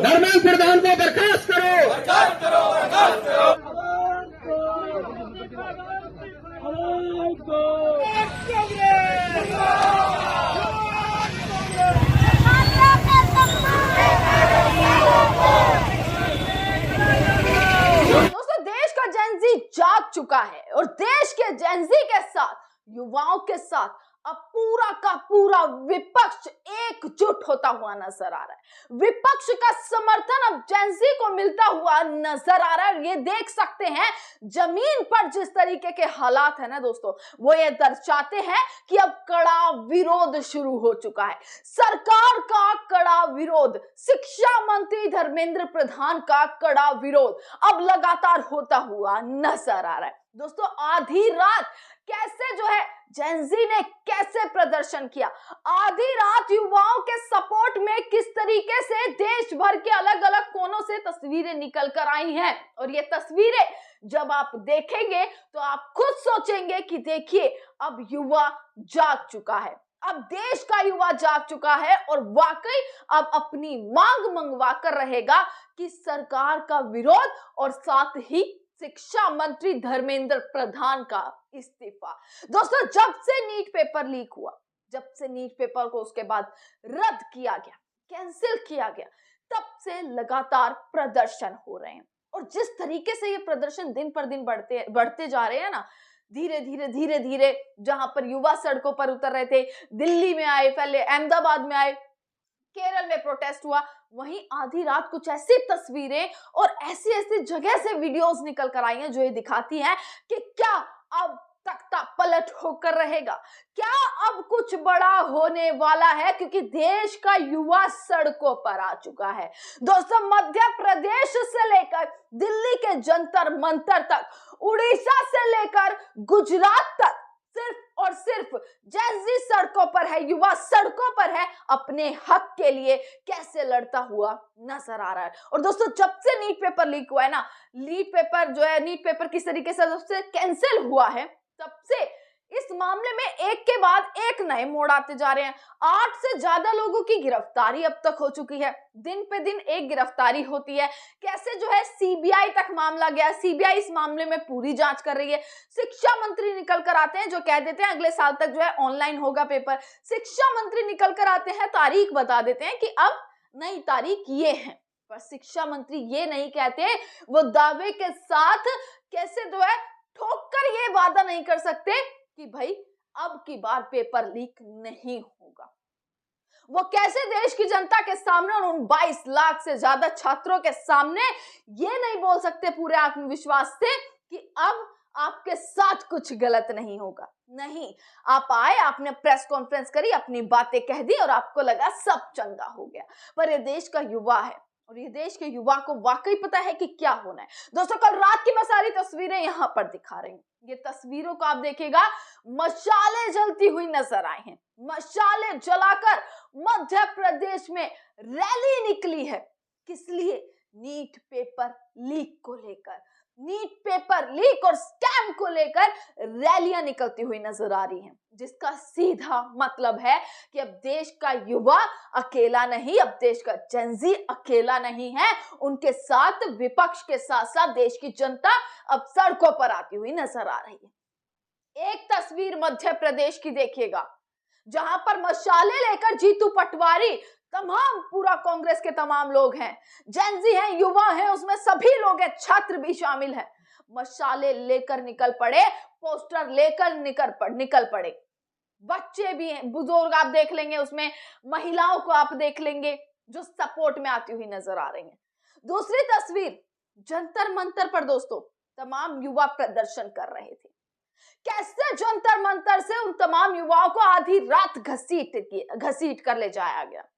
धर्मेंद्र प्रधान को बर्खास्त करो, बर्खास्त करो, बर्खास्त करो। दोस्तों, देश का जेनजी जाग चुका है और देश के जेनजी के साथ, युवाओं के साथ अब पूरा का पूरा विपक्ष एकजुट होता हुआ नजर आ रहा है। विपक्ष का समर्थन अब जेनजी को मिलता हुआ नजर आ रहा है। ये देख सकते हैं जमीन पर जिस तरीके के हालात है ना दोस्तों, वो ये दर्शाते हैं कि अब कड़ा विरोध शुरू हो चुका है। सरकार का कड़ा विरोध, शिक्षा मंत्री धर्मेंद्र प्रधान का कड़ा विरोध अब लगातार होता हुआ नजर आ रहा है। दोस्तों, आधी रात कैसे जो है जेनजी ने कैसे प्रदर्शन किया, आधी रात युवाओं के सपोर्ट में किस तरीके से देश भर के अलग अलग कोनों से तस्वीरें निकल कर आई हैं। और ये तस्वीरें जब आप देखेंगे तो आप खुद सोचेंगे कि देखिए, अब युवा जाग चुका है, अब देश का युवा जाग चुका है और वाकई अब अपनी मांग मंगवा कर रहेगा कि सरकार का विरोध और साथ ही शिक्षा मंत्री धर्मेंद्र प्रधान का इस्तीफा। दोस्तों, जब से नीट पेपर लीक हुआ, जब से नीट पेपर को उसके बाद रद्द किया गया, कैंसिल किया गया, तब से लगातार प्रदर्शन हो रहे हैं। और जिस तरीके से ये प्रदर्शन दिन पर दिन बढ़ते जा रहे हैं ना, धीरे धीरे जहां पर युवा सड़कों पर उतर रहे थे, दिल्ली में आए, पहले अहमदाबाद में आए, केरल में प्रोटेस्ट हुआ, वहीं आधी रात कुछ ऐसी तस्वीरें और ऐसी ऐसी जगह से वीडियोस निकल कर आई हैं जो ये दिखाती हैं कि क्या अब तख्ता पलट होकर रहेगा, क्या अब कुछ बड़ा होने वाला है, क्योंकि देश का युवा सड़कों पर आ चुका है। दोस्तों, मध्य प्रदेश से लेकर दिल्ली के जंतर मंतर तक, उड़ीसा से लेकर गुजरात तक, सिर्फ और सिर्फ जेनजी सड़कों पर है, युवा सड़कों पर है, अपने हक के लिए कैसे लड़ता हुआ नजर आ रहा है। और दोस्तों, जब से नीट पेपर लीक हुआ है ना, नीट पेपर किस तरीके से जब से कैंसिल हुआ है, तब से इस मामले में एक के बाद एक नए मोड़ आते जा रहे हैं। 8 से ज्यादा लोगों की गिरफ्तारी अब तक हो चुकी है, दिन पे दिन एक गिरफ्तारी होती है। कैसे जो है सीबीआई तक मामला गया, सीबीआई इस मामले में पूरी जांच कर रही है। शिक्षा मंत्री निकल कर आते हैं जो कह देते हैं अगले साल तक जो है ऑनलाइन होगा पेपर। शिक्षा मंत्री निकल कर आते हैं, तारीख बता देते हैं कि अब नई तारीख ये है, पर शिक्षा मंत्री ये नहीं कहते, वो दावे के साथ कैसे जो है ठोक कर ये वादा नहीं कर सकते कि भाई अब की बार पेपर लीक नहीं होगा। वो कैसे देश की जनता के सामने और उन 22 लाख से ज्यादा छात्रों के सामने ये नहीं बोल सकते पूरे आत्मविश्वास से कि अब आपके साथ कुछ गलत नहीं होगा। नहीं, आप आए, आपने प्रेस कॉन्फ्रेंस करी, अपनी बातें कह दी और आपको लगा सब चंगा हो गया। पर ये देश का युवा है और ये देश के युवा को वाकई पता है कि क्या होना है। दोस्तों, कल रात की मैं सारी तस्वीरें यहां पर दिखा रही हूँ। ये तस्वीरों को आप देखिएगा, मशालें जलती हुई नजर आए हैं। मशालें जलाकर मध्य प्रदेश में रैली निकली है। किस लिए? नीट पेपर लीक को लेकर, नीट पेपर लीक और स्कैम को लेकर रैलियां निकलती हुई नजर आ रही हैं, जिसका सीधा मतलब है कि अब देश का युवा अकेला नहीं, अब देश का जेनजी अकेला नहीं है, उनके साथ विपक्ष के साथ साथ देश की जनता अब सड़कों पर आती हुई नजर आ रही है। एक तस्वीर मध्य प्रदेश की देखिएगा, जहां पर मशाले लेकर जीतू पटवारी, तमाम पूरा कांग्रेस के तमाम लोग हैं, जेनजी हैं, युवा हैं, उसमें सभी लोग हैं, छात्र भी शामिल हैं, मशाले लेकर निकल पड़े, पोस्टर लेकर निकल पड़े। बच्चे भी हैं, बुजुर्ग आप देख लेंगे, उसमें महिलाओं को आप देख लेंगे जो सपोर्ट में आती हुई नजर आ रही हैं। दूसरी तस्वीर जंतर मंतर पर दोस्तों तमाम युवा प्रदर्शन कर रहे थे। कैसे जंतर मंतर से उन तमाम युवाओं को आधी रात घसीट कर ले जाया गया,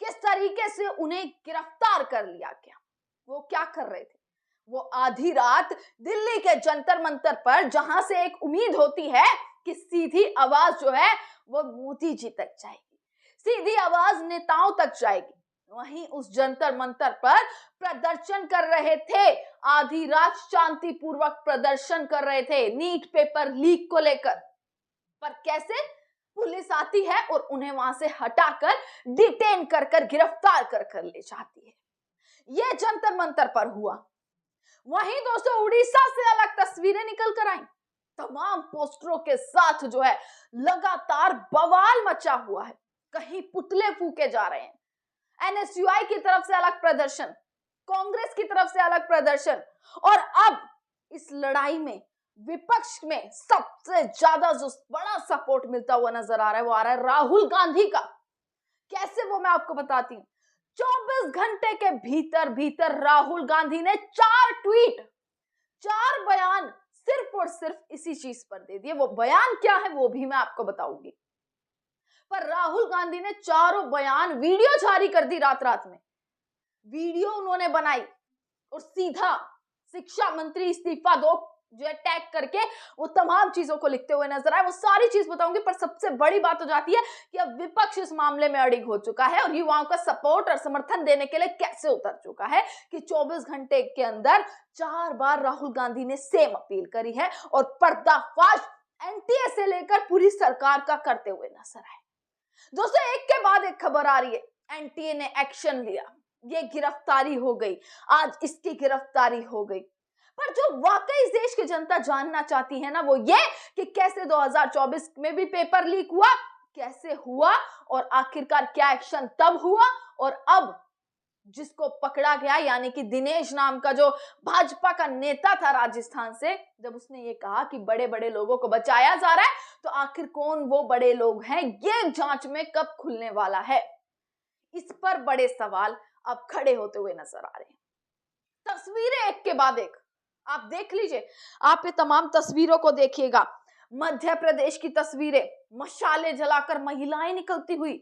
किस तरीके से उन्हें गिरफ्तार कर लिया गया। वो क्या कर रहे थे? वो आधी रात दिल्ली के जंतर मंतर पर, जहां से एक उम्मीद होती है कि सीधी आवाज जो है वो मोदी जी तक जाएगी, सीधी आवाज नेताओं तक जाएगी, वहीं उस जंतर मंतर पर प्रदर्शन कर रहे थे, आधी रात शांतिपूर्वक प्रदर्शन कर रहे थे नीट पेपर लीक को लेकर। पर कैसे पुलिस आती है और उन्हें वहां से हटाकर डिटेन कर गिरफ्तार कर ले जाती है। ये जंतर मंतर पर हुआ। वहीं दोस्तों उड़ीसा से अलग तस्वीरें निकल कर आई, तमाम पोस्टरों के साथ जो है लगातार बवाल मचा हुआ है। कहीं पुतले फूके जा रहे हैं, एनएसयूआई की तरफ से अलग प्रदर्शन, कांग्रेस की तरफ से अलग प्रदर्शन, और अब इस लड़ाई में विपक्ष में सबसे ज्यादा जो बड़ा सपोर्ट मिलता हुआ नजर आ रहा है वो आ रहा है राहुल गांधी का। कैसे, वो मैं आपको बताती हूँ। 24 घंटे के भीतर भीतर राहुल गांधी ने 4 ट्वीट, 4 बयान सिर्फ और सिर्फ इसी चीज पर दे दिए। वो बयान क्या है वो भी मैं आपको बताऊंगी, पर राहुल गांधी ने चारों बयान वीडियो जारी कर दी। रात रात में वीडियो उन्होंने बनाई और सीधा शिक्षा मंत्री इस्तीफा दो जो है टैग करके वो तमाम चीजों को लिखते हुए नजर आए। वो सारी चीज बताऊंगी, पर सबसे बड़ी बात हो जाती है कि अब विपक्ष इस मामले में अड़िग हो चुका है और युवाओं का सपोर्ट और समर्थन देने के लिए कैसे उतर चुका है कि 24 घंटे के अंदर 4 बार राहुल गांधी ने सेम अपील करी है और पर्दाफाश एनटीए से लेकर पूरी सरकार का करते हुए नजर आए। दोस्तों एक के बाद एक खबर आ रही है, एनटीए ने एक्शन लिया, ये गिरफ्तारी हो गई, आज इसकी गिरफ्तारी हो गई। पर जो वाकई इस देश की जनता जानना चाहती है ना वो ये कि कैसे 2024 में भी पेपर लीक हुआ, कैसे हुआ और आखिरकार क्या एक्शन तब हुआ, और अब जिसको पकड़ा गया यानी कि दिनेश नाम का जो भाजपा का नेता था राजस्थान से, जब उसने ये कहा कि बड़े बड़े लोगों को बचाया जा रहा है, तो आखिर कौन वो बड़े लोग हैं ये जांच में कब खुलने वाला है, इस पर बड़े सवाल अब खड़े होते हुए नजर आ रहे हैं। तस्वीरें एक के बाद एक आप देख लीजिए, आप ये तमाम तस्वीरों को देखिएगा। मध्य प्रदेश की तस्वीरें, मशाले जलाकर महिलाएं निकलती हुई,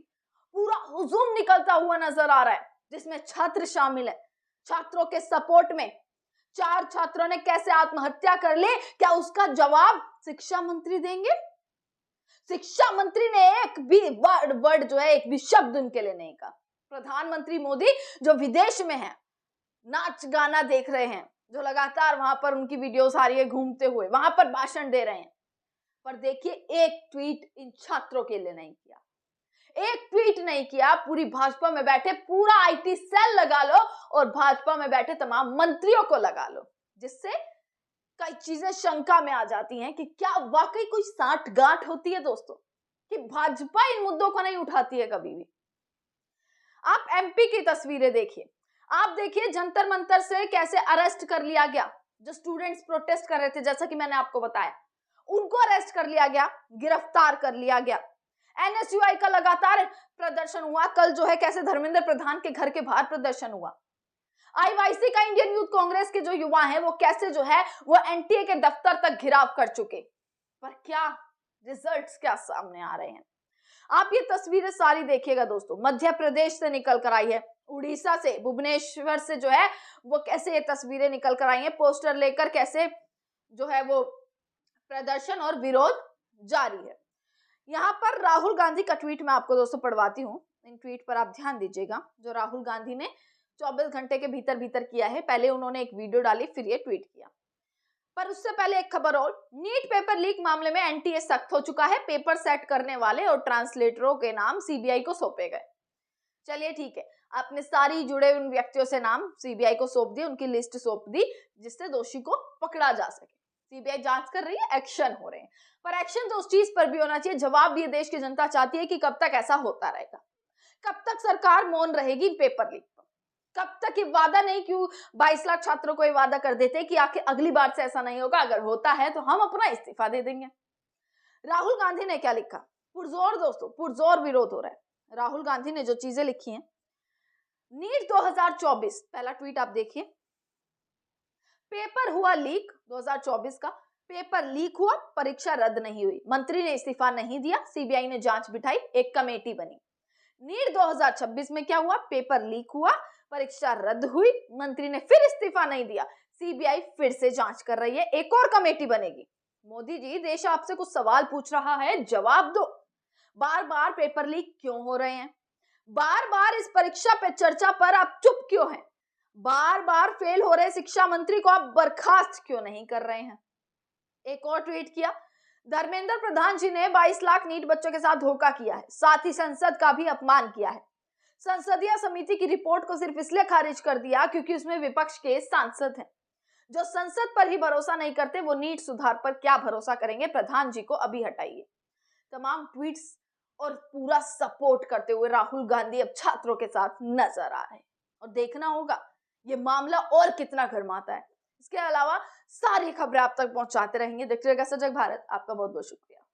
पूरा हुजूम निकलता हुआ नजर आ रहा है, जिसमें छात्र शामिल है। छात्रों के सपोर्ट में 4 छात्रों ने कैसे आत्महत्या कर ली, क्या उसका जवाब शिक्षा मंत्री देंगे? शिक्षा मंत्री ने एक भी वर्ड जो है, एक भी शब्द उनके लिए नहीं कहा। प्रधानमंत्री मोदी जो विदेश में है, नाच गाना देख रहे हैं, जो लगातार वहां पर उनकी वीडियोस आ रही है घूमते हुए, वहां पर भाषण दे रहे हैं, पर देखिए एक ट्वीट इन छात्रों के लिए नहीं किया, एक ट्वीट नहीं किया। पूरी भाजपा में बैठे पूरा आईटी सेल लगा लो और भाजपा में बैठे तमाम मंत्रियों को लगा लो, जिससे कई चीजें शंका में आ जाती हैं कि क्या वाकई कोई साठ गांठ होती है दोस्तों, कि भाजपा इन मुद्दों को नहीं उठाती है कभी भी। आप एमपी की तस्वीरें देखिए, आप देखिए जंतर मंतर से कैसे अरेस्ट कर लिया गया, जो स्टूडेंट्स प्रोटेस्ट कर रहे थे, जैसा कि मैंने आपको बताया, उनको अरेस्ट कर लिया गया, गिरफ्तार कर लिया गया। एनएसयूआई का लगातार प्रदर्शन हुआ, कल जो है कैसे धर्मेंद्र प्रधान के घर के बाहर प्रदर्शन हुआ। आईवाईसी का, इंडियन यूथ कांग्रेस के जो युवा हैं वो कैसे जो है वो एनटीए के दफ्तर तक घिराव कर चुके, पर क्या रिजल्ट्स क्या सामने आ रहे हैं। आप ये तस्वीरें सारी देखिएगा दोस्तों, मध्य प्रदेश से निकल कर आई है, उड़ीसा से, भुवनेश्वर से जो है वो कैसे ये तस्वीरें निकल कर आई हैं, पोस्टर लेकर कैसे जो है वो प्रदर्शन और विरोध जारी है। यहाँ पर राहुल गांधी का ट्वीट मैं आपको दोस्तों पढ़वाती हूँ, इन ट्वीट पर आप ध्यान दीजिएगा, जो राहुल गांधी ने 24 घंटे के भीतर भीतर किया है। पहले उन्होंने एक वीडियो डाली, फिर ये ट्वीट किया। पर उससे पहले एक खबर और, नीट पेपर लीक मामले में एनटीए सख्त हो चुका है, पेपर सेट करने वाले और ट्रांसलेटरों के नाम सीबीआई को सौंपे गए। चलिए ठीक है, आपने सारी जुड़े उन व्यक्तियों से नाम सीबीआई को सौंप दिए, उनकी लिस्ट सौंप दी, जिससे दोषी को पकड़ा जा सके। सीबीआई जांच कर रही है, एक्शन हो रहे हैं, पर एक्शन तो उस चीज पर भी होना चाहिए, जवाब भी देश की जनता चाहती है कि कब तक ऐसा होता रहेगा, कब तक सरकार मौन रहेगी पेपर लीक पर, कब तक ये वादा नहीं, क्यों 22 लाख छात्रों को ये वादा कर देते कि आखिर अगली बार से ऐसा नहीं होगा, अगर होता है तो हम अपना इस्तीफा दे देंगे। राहुल गांधी ने क्या लिखा, पुरजोर दोस्तों, पुरजोर विरोध हो रहा है। राहुल गांधी ने जो चीजें लिखी हैं, नीट 2024, पहला ट्वीट आप देखिए, पेपर हुआ लीक 2024 का, पेपर लीक हुआ, परीक्षा रद्द नहीं हुई, मंत्री ने इस्तीफा नहीं दिया, सीबीआई ने जांच बिठाई, एक कमेटी बनी। नीट 2026 में क्या हुआ, पेपर लीक हुआ, परीक्षा रद्द हुई, मंत्री ने फिर इस्तीफा नहीं दिया, सीबीआई फिर से जांच कर रही है, एक और कमेटी बनेगी। मोदी जी, देश आपसे कुछ सवाल पूछ रहा है, जवाब दो। बार बार पेपर लीक क्यों हो रहे हैं, बार बार इस परीक्षा पे चर्चा पर आप चुप क्यों हैं, बार बार फेल हो रहे शिक्षा मंत्री को आप बर्खास्त क्यों नहीं कर रहे हैं। एक और ट्वीट किया, धर्मेंद्र प्रधान जी ने 22 लाख नीट बच्चों के साथ धोखा किया है, साथ ही संसद का भी अपमान किया है, संसदीय समिति की रिपोर्ट को सिर्फ इसलिए खारिज कर दिया क्योंकि उसमें विपक्ष के सांसद हैं जो संसद पर ही भरोसा नहीं करते, वो नीट सुधार पर क्या भरोसा करेंगे। प्रधान जी को अभी हटाइए। तमाम ट्वीट्स और पूरा सपोर्ट करते हुए राहुल गांधी अब छात्रों के साथ नजर आ रहे हैं और देखना होगा ये मामला और कितना गर्माता है। इसके अलावा सारी खबरें आप तक पहुंचाते रहेंगे। देखते रहिएगा सजग भारत। आपका बहुत बहुत शुक्रिया।